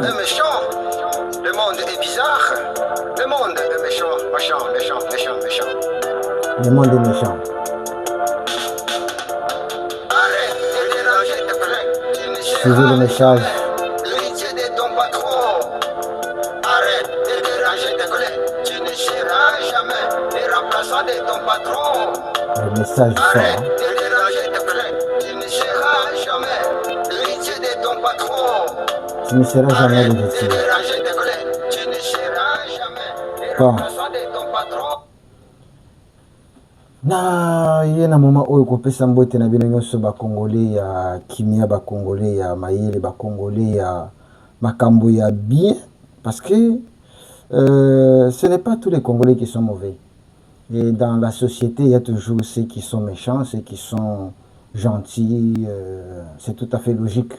est méchant. Le monde est bizarre. Le monde est méchant. Méchant, méchant, méchant, méchant. Le monde est méchant. Arrête de déranger tes collègues. Tu ne Suivez le seras message. jamais l'héritier de ton patron. Arrête de déranger tes collègues. Tu ne seras jamais le remplaçant de ton patron. Le message Arrête sort. de déranger tes collègues. Tu ne seras jamais l'héritier de ton patron. Tu ne seras jamais Arrête de l'héritier. déranger tes collègues. Tu ne seras jamais le Bon. remplaçant de ton patron. Na ye na moma oyo kopesa mbote na bino nyonso bakongole ya kimia, bakongole ya mayele, bakongole ya makambo ya bien, parce que ce n'est pas tous les Congolais qui sont mauvais. Et dans la société, il y a toujours ceux qui sont méchants, ceux qui sont gentils, c'est tout à fait logique.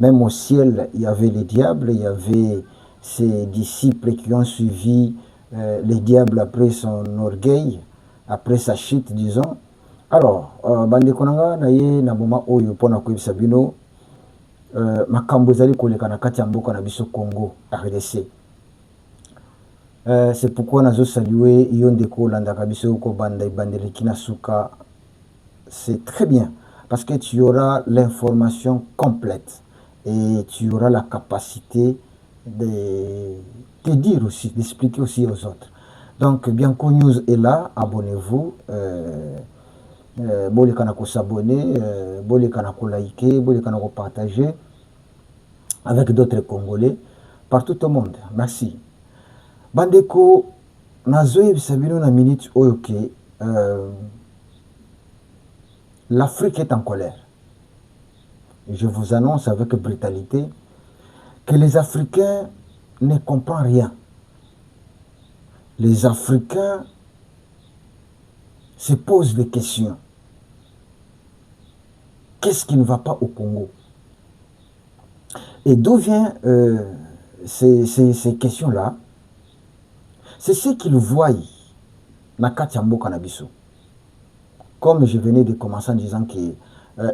Même au ciel, il y avait les diables, il y avait ses disciples qui ont suivi les diables après son orgueil, après sa chute, disons. Alors, bandeko nanga na ye na moma oyo pona koyebisa bino makambo ezali koleka na kati ya mboka na biso Congo RDC. C'est pourquoi nazo saluer yo ndeko olandaka biso ko banda ibandeleki na suka. C'est très bien parce que tu auras l'information complète et tu auras la capacité de te dire aussi, d'expliquer aussi aux autres. Donc, Bianco News est là, abonnez-vous. Boleka na ko s'abonner, boleka na ko liker, boleka na ko partager avec d'autres Congolais partout au monde. Merci. Bandeko, nazoe bisabino na minute oyoke, l'Afrique est en colère. Je vous annonce avec brutalité que les Africains ne comprennent rien. Les Africains se posent des questions. Qu'est-ce qui ne va pas au Congo? Et d'où viennent ces questions-là? C'est ce qu'ils voient na kati ya mboka na biso. Comme je venais de commencer en disant qu'il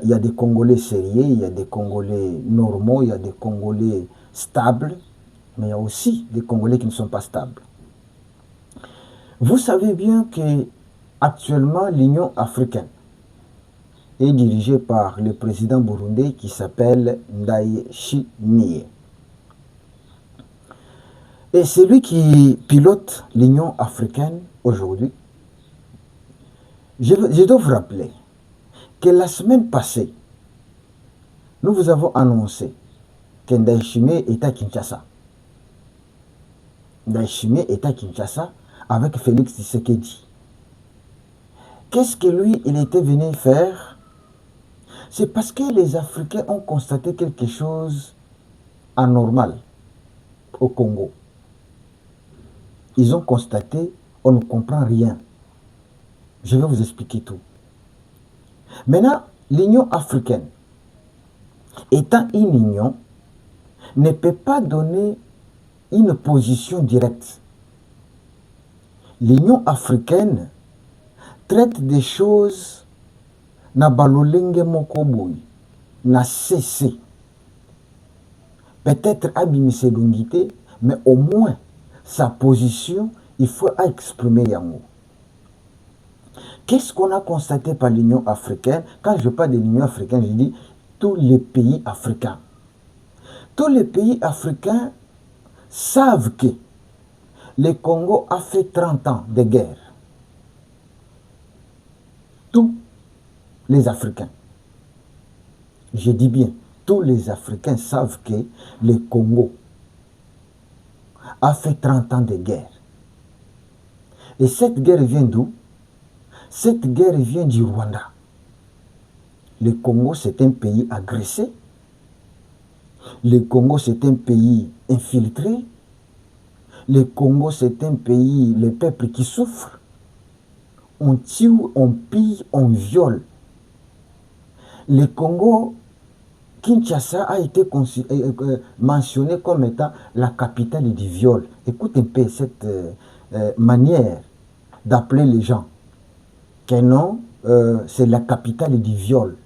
y a des Congolais sérieux, il y a des Congolais normaux, il y a des Congolais stables, mais il y a aussi des Congolais qui ne sont pas stables. Vous savez bien que actuellement l'Union africaine est dirigée par le président burundais qui s'appelle Ndayishimiye. Et c'est lui qui pilote l'Union africaine aujourd'hui. Je dois vous rappeler que la semaine passée, nous vous avons annoncé que Ndayishimiye est à Kinshasa. Ndayishimiye est à Kinshasa avec Félix Tshisekedi. Qu'est-ce que lui, il était venu faire? C'est parce que les Africains ont constaté quelque chose d'anormal au Congo. Ils ont constaté, on ne comprend rien. Je vais vous expliquer tout. Maintenant, l'Union africaine, étant une union, ne peut pas donner une position directe. L'Union africaine traite des choses na balolenge mokoboy, na cessé. Peut-être abimise l'unité, mais au moins sa position, il faut exprimer yango. Qu'est-ce qu'on a constaté par l'Union africaine? Quand je parle de l'Union africaine, je dis tous les pays africains. Tous les pays africains savent que le Congo a fait 30 ans de guerre. Tous les Africains, je dis bien, tous les Africains savent que le Congo a fait 30 ans de guerre. Et cette guerre vient d'où? Cette guerre vient du Rwanda. Le Congo, c'est un pays agressé. Le Congo, c'est un pays infiltré. Le Congo, c'est un pays, le peuple qui souffre. On tue, on pille, on viole. Le Congo, Kinshasa a été mentionné comme étant la capitale du viol. Écoute un peu cette manière d'appeler les gens. Que non, c'est la capitale du viol.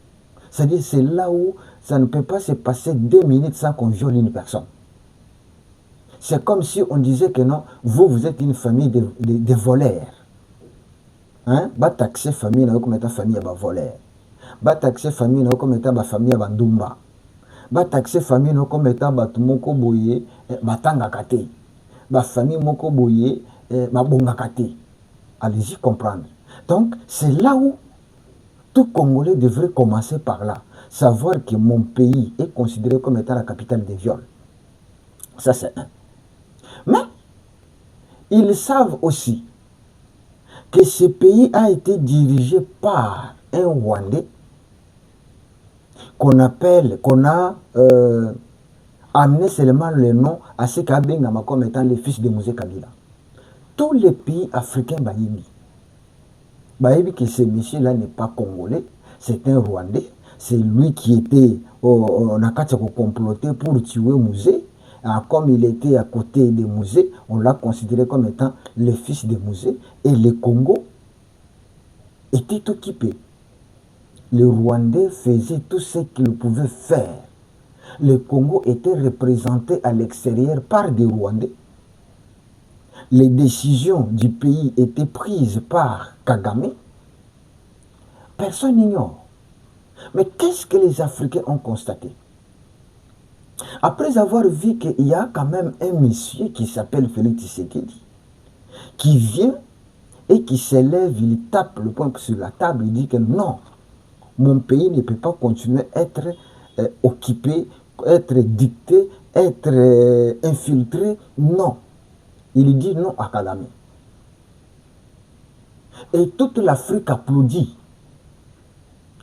C'est-à-dire c'est là où ça ne peut pas se passer 2 minutes sans qu'on viole une personne. c'est comme si on disait que non, vous êtes une famille de voleurs. Hein? Ba taxer famille comme étant famille à voleur. Ba taxer famille comme étant famille à bandumba. Ba taxer famille comme étant batumoko boye batanga kate. Ba famille moko boye babonga kate. Allez-y comprendre. Donc c'est là où tout Congolais devrait commencer par là. Savoir que mon pays est considéré comme étant la capitale des viols. Ça c'est un. Mais ils savent aussi que ce pays a été dirigé par un Rwandais qu'on a amené seulement le nom à ce qu'Abengama comme étant le fils de Moïse Kabila. Tous les pays africains baïbi que ce monsieur-là n'est pas congolais, c'est un Rwandais, c'est lui qui était on a comploté pour tuer Moïse. Comme il était à côté de Moïse, on l'a considéré comme étant le fils de Moïse. Et le Congo était occupé. Les Rwandais faisaient tout ce qu'ils pouvaient faire. Le Congo était représenté à l'extérieur par des Rwandais. Les décisions du pays étaient prises par Kagame. Personne n'ignore. Mais qu'est-ce que les Africains ont constaté? Après avoir vu qu'il y a quand même un monsieur qui s'appelle Félix Tshisekedi, qui vient et qui s'élève, il tape le poing sur la table, il dit que non, mon pays ne peut pas continuer à être occupé, être dicté, être infiltré. Non. Il dit non à Kagame. Et toute l'Afrique applaudit.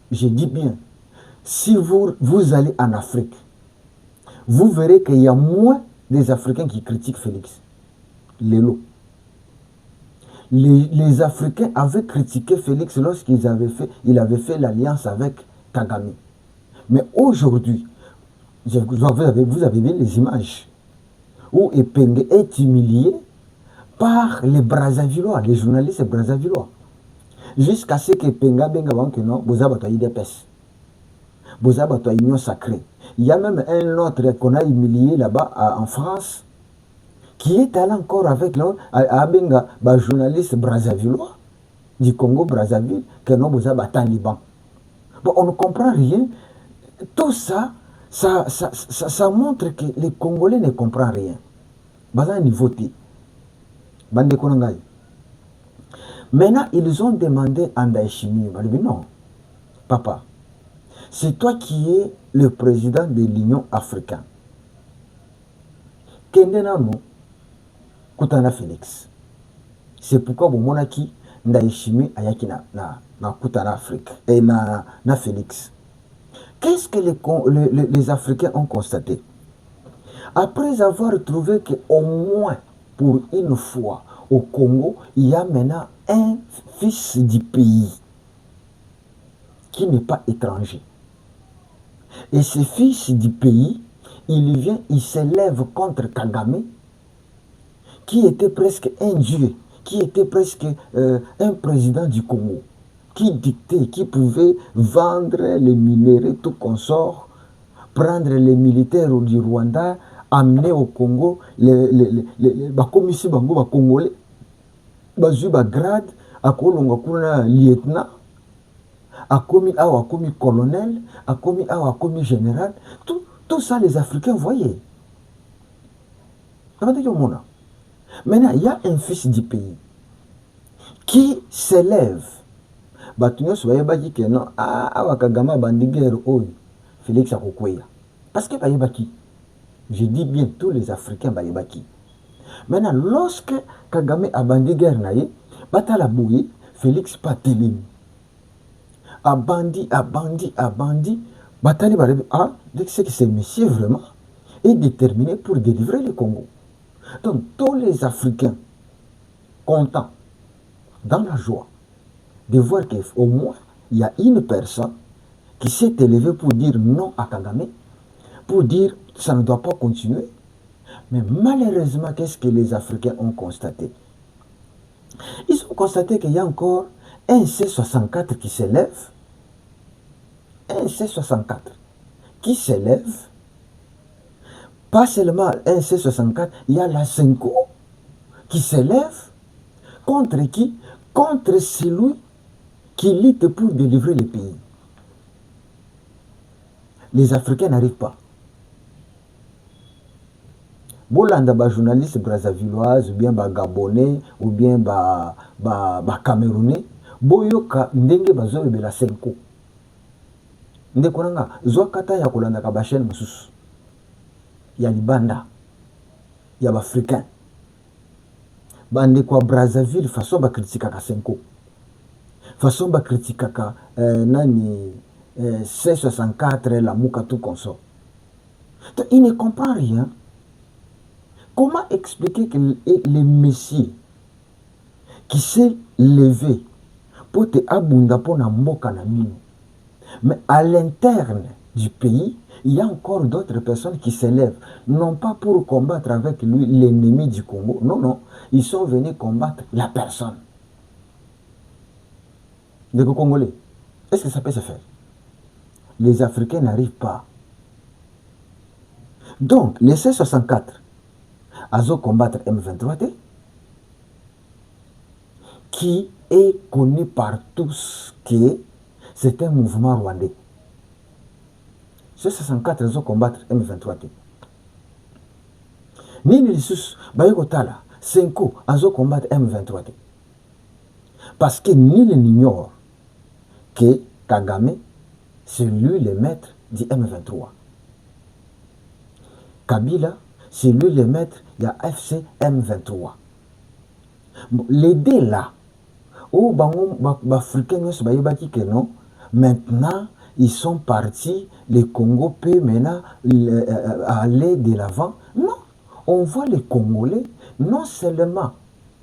Je dis bien, si vous allez en Afrique, vous verrez qu'il y a moins des Africains qui critiquent Félix. Les Africains avaient critiqué Félix lorsqu'il avait fait l'alliance avec Kagame. Mais aujourd'hui, vous avez vu les images où Epenge est humilié par les Brazzavillois, les journalistes Brazzavillois. Jusqu'à ce que Penga benga que non, vous avez des pèses. Vous avez une union sacrée. Il y a même un autre qu'on a humilié là-bas en France, qui est allé encore avec à Benga, un journaliste Brazzavillois, du Congo Brazzaville, que non, vous avez Taliban. Bon, on ne comprend rien. Tout ça, ça montre que les Congolais ne comprennent rien. Baza ni voté. Bande Konangai. Maintenant, ils ont demandé à Ndayishimiye. Il dit non, papa, c'est toi qui es le président de l'Union africaine. Kendenano, Koutana Félix. C'est pourquoi vous monaki Ndayishimiye ayaki na Koutana Afrique et na Félix. Qu'est-ce que les Africains ont constaté? Après avoir trouvé qu'au moins pour une fois au Congo, il y a maintenant un fils du pays qui n'est pas étranger. Et ce fils du pays, il vient, il s'élève contre Kagame, qui était presque un dieu, qui était presque un président du Congo, qui dictait, qui pouvait vendre les minéraux, tout consort, prendre les militaires du Rwanda, amener au Congo les commissions bango congolais, bazuba grade, akolonga kuna lieutenant, akomi colonel, akomi général, tout ça les Africains voyaient. Maintenant, il y a un fils du pays qui s'élève. Batunyo soye baki que non, Kagame bandigere oy, Félix Akokweya. Parce que bayebaki. Je dis bien tous les Africains bayebaki. Maintenant, lorsque Kagame a bandigere naye, batala bouye, Félix Patelini. A bandi, batali barabi, c'est que ce monsieur vraiment est déterminé pour délivrer le Congo. Donc, tous les Africains contents, dans la joie, de voir qu'au moins, il y a une personne qui s'est élevée pour dire non à Kagame, pour dire ça ne doit pas continuer. Mais malheureusement, qu'est-ce que les Africains ont constaté? Ils ont constaté qu'il y a encore un C-64 qui s'élève, un C-64 qui s'élève Pas seulement un C64, il y a la Senko qui s'élève contre qui? Contre celui qui lutte pour délivrer le pays. Les Africains n'arrivent pas. Bolanda ba journaliste brazzavilloise ou bien ba gabonais ou bien ba camerounais boyoka ndenge bazolobela Senko. Ndeko nanga zwa kata ya kolandaka ba chaîne mosusu ya libanda ya baafricain bandeko ya Brazzaville façon bakritikaka Senko, façon bakritikaka nani C64 la muka tout consort. Donc, il ne comprend rien. Comment expliquer que le Messie qui s'est levé pour te abunda pour na mboka na mino, mais à l'interne du pays, il y a encore d'autres personnes qui s'élèvent, non pas pour combattre avec lui l'ennemi du Congo, non, non, ils sont venus combattre la personne. Les Congolais, est-ce que ça peut se faire? Les Africains n'arrivent pas. Donc, les C64, Azo combattre M23T, qui est connu par tous que c'est un mouvement rwandais. C64 Azo combattre M23T. Nini Lissus, Bayoko Tala, Senko Azo combattre M23T. Parce que nul n'ignore que Kagame, c'est lui le maître du M23. Kabila, c'est lui le maître de la FC M23. Les deux là, où les Africains que non, maintenant ils sont partis, le Congo peut maintenant aller de l'avant. Non, on voit les Congolais, non seulement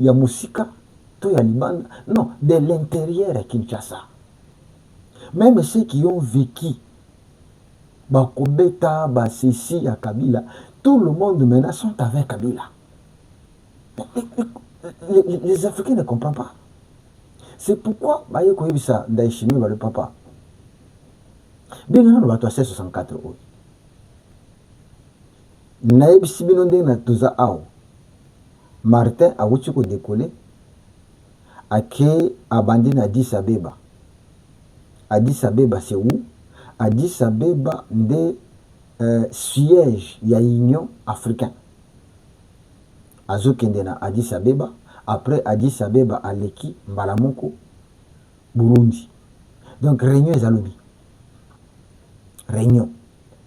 il y a Moussika, il y a Liban, non, de l'intérieur à Kinshasa. Même ceux qui ont vécu, Bakobeta, Basisi, à Kabila, tout le monde maintenant sont avec Kabila. Les Africains ne comprennent pas. C'est pourquoi Bayeko Ebisa Daishimi va le papa. Bien non, on va toi 64 euros. Naebisi binonde na tuza ao. Martin a wuchiko décollé. Ake abandé na Addis Abeba. Addis Abeba c'est où? Addis Abeba de siège ya Union africaine. Azokende na Addis Abeba. Après Addis Abeba aleki Mbalamoko Burundi. Donc réunion ezalobi. Réunion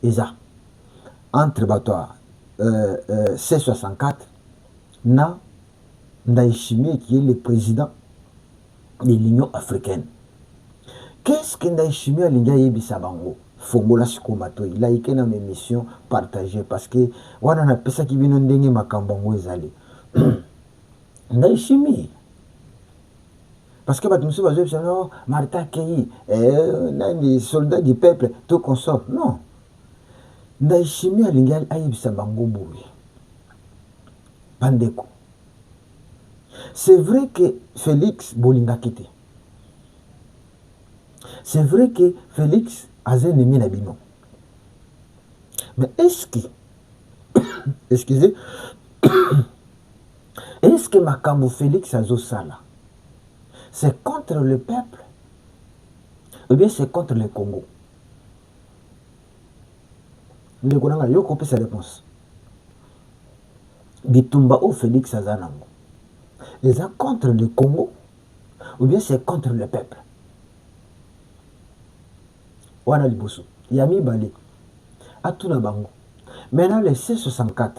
eza entre Batoa C64 na Ndayishimiye qui est le président de l'Union africaine. Qu'est-ce que Ndayishimiye alinga yebisa bango? Fongola sikomato il a été dans mes missions partagées parce que wana na pesa ki bino ndenge makambo ngo ezali. Ndayishimiye parce que batumsu bazo bisano Martin Keyi nani soldat du peuple tout consort. Non. Ndayishimiye alinga ayebisa bango boye. Bandeko. C'est vrai que Félix Bolinga quitté. C'est vrai que Félix a un ennemi n'abino. Mais est-ce que, excusez, est-ce que Makambo Félix a Sala, c'est contre le peuple ou bien c'est contre le Congo? Le Konanga, yo kopé sa réponse. Bitumba ou Félix Azanango. Ils sont contre le Congo ou bien c'est contre le peuple? Wana Liboso, Yami Bali, Atuna Bango. Maintenant, les C64,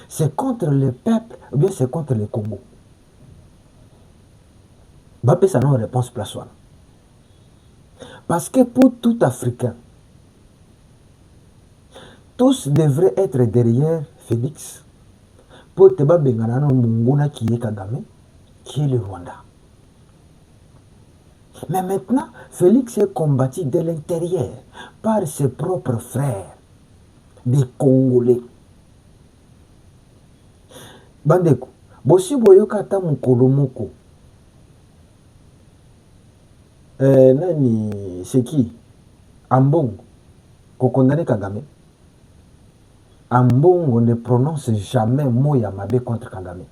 c'est contre le peuple ou bien c'est contre le Congo? Bapé, ça n'a pas réponse place. Parce que pour tout Africain, tous devraient être derrière Félix pour te bengana no Munguna qui est Kagame, qui est le Rwanda. Mais maintenant, Félix est combattu de l'intérieur par ses propres frères, des Congolais. Bandeko, bosi boyoka ta mukolo moko. Nani, c'est qui? Ambongo, ko condamné Kagame. Ambongo ne prononce jamais mot Yamabe contre Kagame.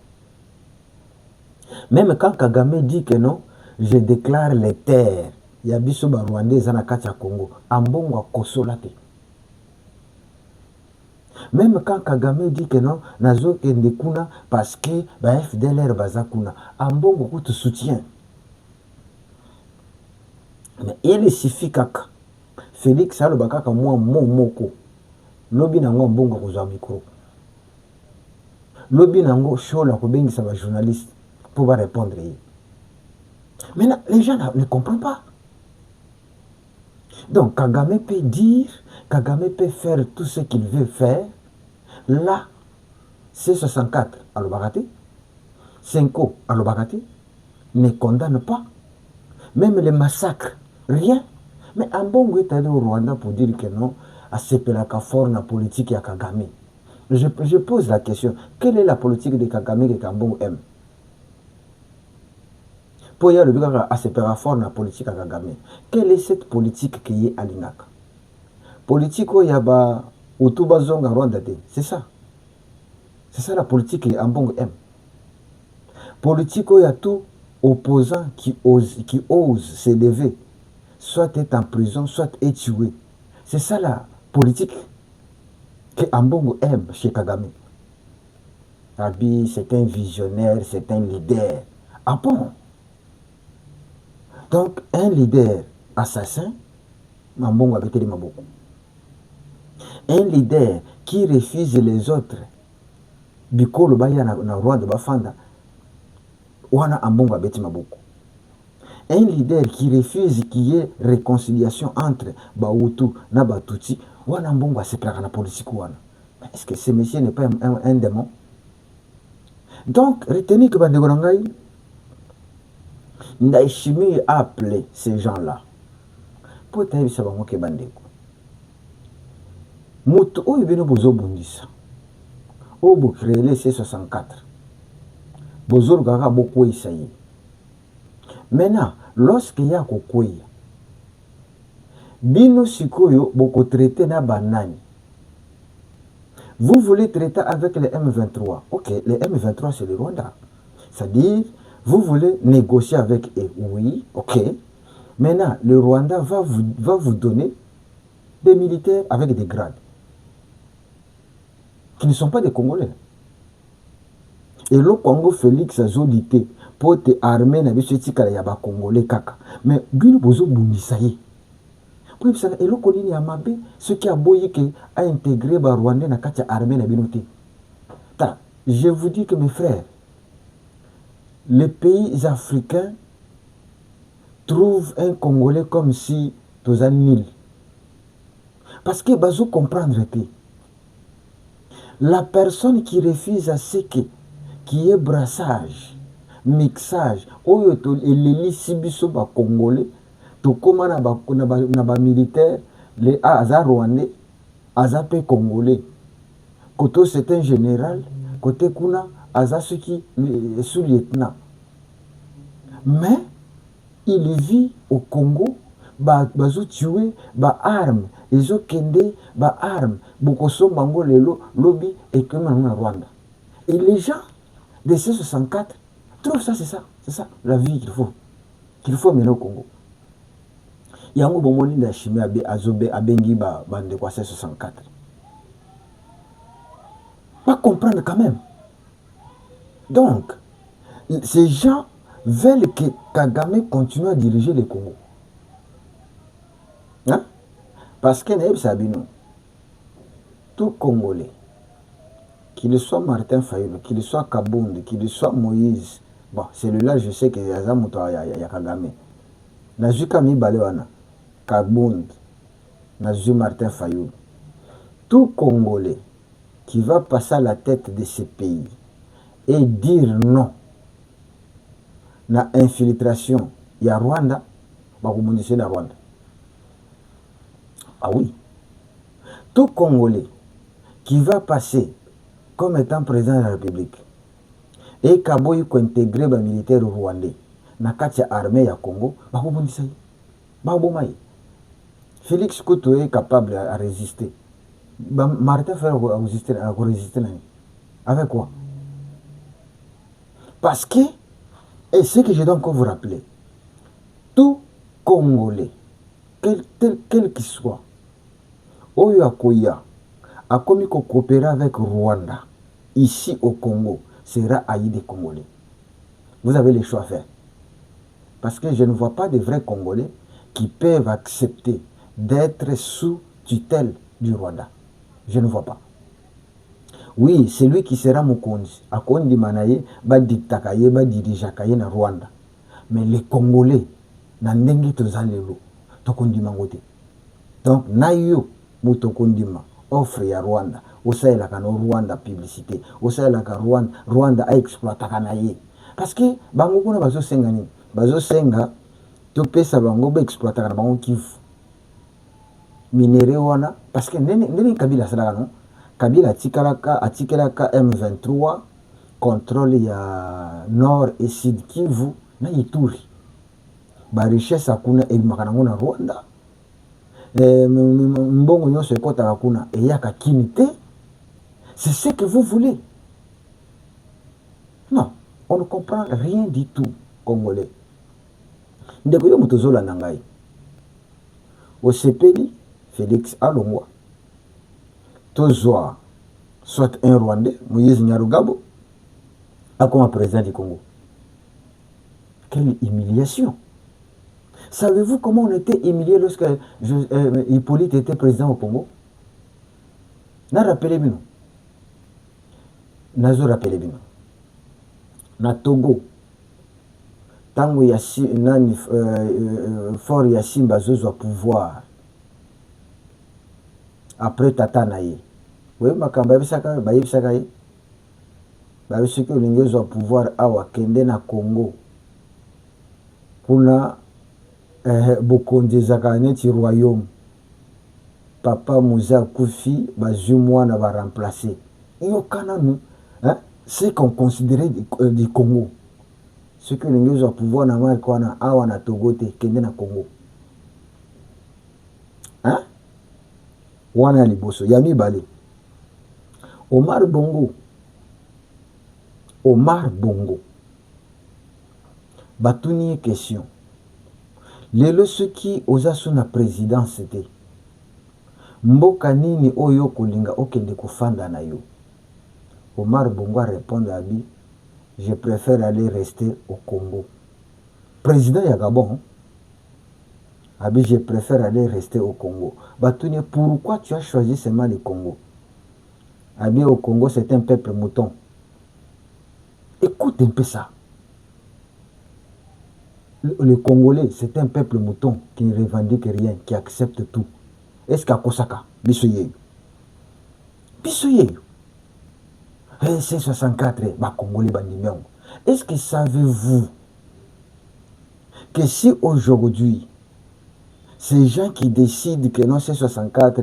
Même quand Kagame dit que non, je déclare les terres, Yabiso ba Rwandais Zanakatia Congo, Ambongo a kosolate. Même quand Kagame dit que non, Nazo Kendekuna parce que ba FDLR Bazakuna, Ambongo te soutient. Mais il suffit kaka Félix alobaka moi moko lobi nango mbongo kozwa micro lobi nango show la kobengisa ba journaliste pour va répondre. Maintenant les gens ne comprennent pas. Donc Kagame peut dire, Kagame peut faire tout ce qu'il veut faire. Là c'est 64 alobakati, Senko alobakati ne condamne pas même les massacres. Rien. Mais Ambongo est allé au Rwanda pour dire que non, à Sepelaka fort la politique à Kagame. Je pose la question, quelle est la politique de Kagame que Ambongo aime? Pour y aller à Sepelaka fort la politique à Kagame. Quelle est cette politique qui est à l'Inaka? Politique où il y a Utuba Zonga Rwanda, c'est ça. C'est ça la politique que Ambongo aime. Politique où il y a tout opposant qui ose s'élever, soit être en prison, soit être tué. C'est ça la politique que Ambongo aime chez Kagame. Abi, c'est un visionnaire, c'est un leader. Ah bon? Donc, un leader assassin, Ambongo avait dit beaucoup. Un leader qui refuse les autres, Bikolo Baya na Rwanda Bafanda, Wana Ambongo avait dit beaucoup. Un leader qui refuse qu'il y ait réconciliation entre Bahutu et Batutsi, Wana Mbongo a séparé la politique. Est-ce que ce monsieur n'est pas un démon? Donc, retenez que Bandegorangaï, Ndaishimi a appelé ces gens-là. Pour être savant que Bandego. Moutou, où est venu Bozo Bundisa? Où vous créez les C64? Bozo Gaga beaucoup essayé. Maintenant, lorsqu'il y a Kokoya, Bino Sikoyo, beaucoup traité na banani. Vous voulez traiter avec les M23. Ok, les M23 c'est le Rwanda. C'est-à-dire, vous voulez négocier avec eux. Oui, ok. Maintenant, le Rwanda va vous donner des militaires avec des grades. Qui ne sont pas des Congolais. Et le Congo Félix a zolité. Pour te armer na biso tika ya ba Congolais kaka. Mais bino bozo bundisaye. Pour ça et le kolini ya mabe ce qui a boyé que a intégré ba Rwandais na kati armée na binoté. Ta, je vous dis que mes frères, les pays africains trouvent un Congolais comme si tous un Nil. Parce que bazo comprendre que la personne qui refuse à ce qui est brassage, mixage, oyo to eleli sibiso ba Congolais, to koma na ba militaire, les aza Rwandais, aza pe Congolais. Koto c'est un général, côté kuna aza qui sous-lieutenant. Mais il vit au Congo, bazo tué, ba armes, ils ont kende, ba armes, bokoso bango lelo, lobby et que na Rwanda. Et les gens de C64 trouvent ça, c'est ça, la vie qu'il faut mener au Congo. Yango bomoni na chimie azobe abengi bande kwa C64. Pas comprendre quand même. Donc, ces gens veulent que Kagame continue à diriger le Congo. Hein? Parce que Naïb Sabino, tout Congolais, qu'il soit Martin Fayulu, qu'il soit Kabound, qu'il soit Moïse, bon, celui-là, je sais qu'il y a Kagame. Nazuka Mibalewana, Kabound, Nazu Martin Fayulu. Tout Congolais qui va passer à la tête de ce pays et dire non na infiltration, il y a Rwanda, va vous la Rwanda. Ah oui. Tout Congolais qui va passer comme étant président de la République et Kaboyi ko intégrer les militaires rwandais na kati ya armée ya Congo, ba bondisa ba bomai. Félix Couto est capable à résister. Martin Fayulu a résisté. Avec quoi? Parce que, et ce que je dois encore vous rappeler, tout Congolais, quel qu'il soit, Oyo Akoya a commis coopérer avec Rwanda, ici au Congo, sera haï des Congolais. Vous avez le choix à faire. Parce que je ne vois pas de vrais Congolais qui peuvent accepter d'être sous tutelle du Rwanda. Je ne vois pas. Oui, c'est lui qui sera Mokonzi. Akondi Manaye, ba dictakaye, ba dirijakaye na Rwanda. Mais les Congolais, na ndenge tozalelo, tokondima ngote. Donc, nayo, mutokondima, offre ya Rwanda. Osaela kano Rwanda publicité. Osaela ka Rwanda a exploité kanaye. Parce que, bango kuna bazo senga ni. Bazo senga, topesa bango ba exploité kana bango Kivu. Minere wana, parce que nene Kabila salaka non? Kabila atikelaka M23 contrôle ya Nord et Sud Kivu na Ituri. Ba richesse akuna ebimaka nango na Rwanda. Mbongo nyonso ekotaka kuna eyaka kini te. C'est ce que vous voulez. Non, on ne comprend rien du tout, Congolais. Ndeko yo moto zolanda ngai. Osepeli Félix Alongwa. Tozwa soit un Rwandais, Moïse Nyarugabo, comme président du Congo. Quelle humiliation! Savez-vous comment on était humilié lorsque Hippolyte était président au Congo? Na rappelé bino. Nazo rappelé bino. Na Togo. Tango yasi nani fort Yassim Bazozo a pouvoir. Après Tata Naye. Oui, makamba bisaka bayebisaka ye. Babisiki olingezo a pouvoir awa kende na Congo. Kuna bokondezaka neti royaume. Papa Mouza Koufi bazui mwana va remplacer. Yokana nous, hein, ce qu'on considérait du Congo. Ce que olingezo a pouvoir na mari kwana awa na Togo te kende na Congo. Hein? Wana liboso yami bale. Omar Bongo. Batuni question. Lelo soki oza suna présidence te. Mboka nini oyo kolinga okende kofanda na yo. Omar Bongo a répondu à lui, je préfère aller rester au Congo. Président ya Gabon. Abi, je préfère aller rester au Congo. Batuni, pourquoi tu as choisi seulement le Congo? Abi, au Congo, c'est un peuple mouton. Écoute un peu ça. Le Congolais, c'est un peuple mouton qui ne revendique rien, qui accepte tout. Est-ce qu'à Kosaka, Bissoyeyo? C64, bah Congolais bandimion. Est-ce que savez-vous que si aujourd'hui, ces gens qui décident que non, C64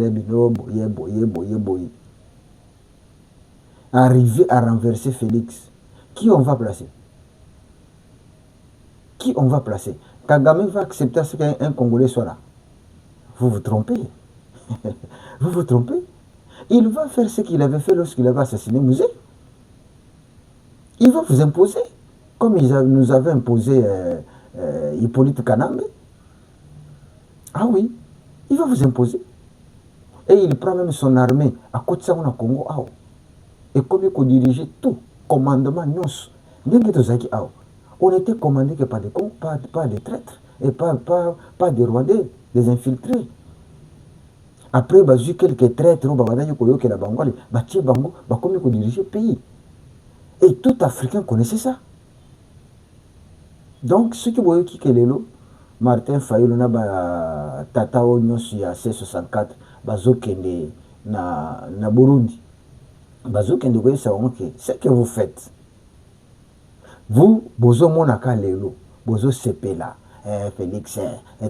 arriver à renverser Félix, qui on va placer? Kagame va accepter ce qu'un Congolais soit là. Vous vous trompez. Il va faire ce qu'il avait fait lorsqu'il avait assassiné Mouzé. Il va vous imposer, comme nous avait imposé Hippolyte Kanambe. Ah oui, il va vous imposer. Et il prend même son armée à côté de ça, on a Congo. Et comme il dirigeait tout, commandement, on était commandé que par des cons, pas des traîtres, et pas des Rwandais, des infiltrés. Après, il y a quelques traîtres, comme il dirigeait le pays. Et tout Africain connaissait ça. Donc, ce qui voyait qui est là, Martin Fayulu na tata onyosi ya C64 bazokende na Burundi. Bazokende ko ça que ce que vous faites. Vous bozo monaka lelo, bozo sepela. Félix,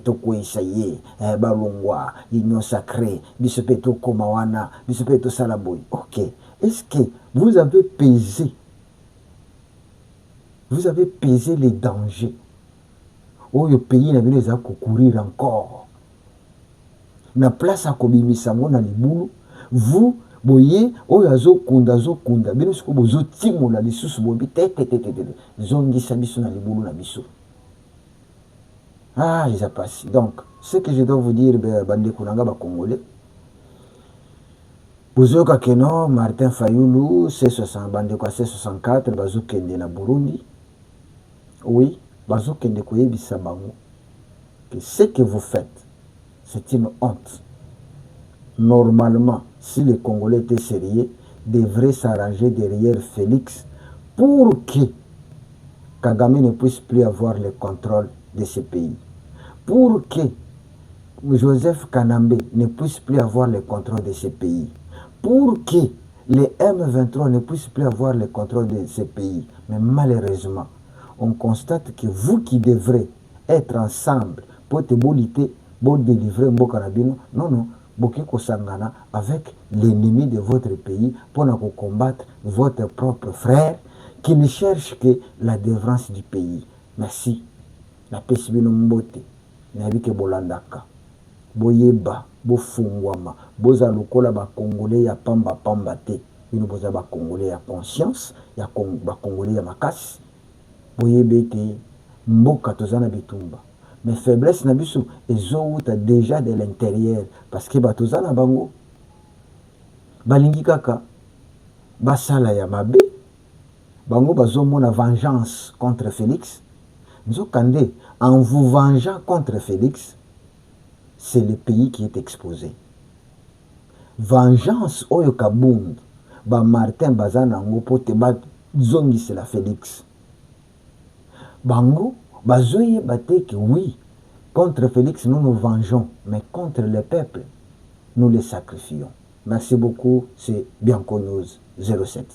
toko isaye, balongwa, union sacrée, bisopeto komawana, bisopeto salaboy. OK. Est-ce que vous avez pesé les dangers? Oh, le pays n'a pas courir encore. Na place à kobimisa mo na libulu, vous boye oyo azokunda bino siko bozotimola lisusu bobi tetetetete zongisa biso na libulu na biso. Ah, les apasi. Donc, ce que je dois vous dire, bande kunanga ba Congolais, bozoka keno Martin Fayulu C60 bande kwa C64 bazokende na Burundi. Oui, bazokende koyebisa bango que ce que vous faites, c'est une honte. Normalement, si les Congolais étaient sérieux, devraient s'arranger derrière Félix pour que Kagame ne puisse plus avoir le contrôle de ce pays. Pour que Joseph Kanambe ne puisse plus avoir le contrôle de ce pays. Pour que les M23 ne puissent plus avoir le contrôle de ce pays. Mais malheureusement, on constate que vous qui devrez être ensemble pour te boliter, pour délivrer Mbokarabino, non, Bokeko Sangana avec l'ennemi de votre pays pour combattre votre propre frère qui ne cherche que la délivrance du pays. Merci. La pesibino mbote. Nabike bolandaka. Boyeba, bofungwama, boza lokola ba Congolais ya pamba te. Bino boza ba Congolais ya conscience, ya ba Congolais ya makasi. Boyebe te mboka tozana bitumba. Mais faiblesse na biso ezouta déjà de l'intérieur parce que batozana bango balingi kaka basala ya mabe bango bazomona vengeance contre Félix. Nzokande, en vous vengeant contre Félix, c'est le pays qui est exposé. Vengeance oyo kabund ba Martin bazana ngo pote ba zongi c'est la Félix. Bango bazoye bate que oui, contre Félix nous nous vengeons, mais contre le peuple nous les sacrifions. Merci beaucoup, c'est Bianco News 07.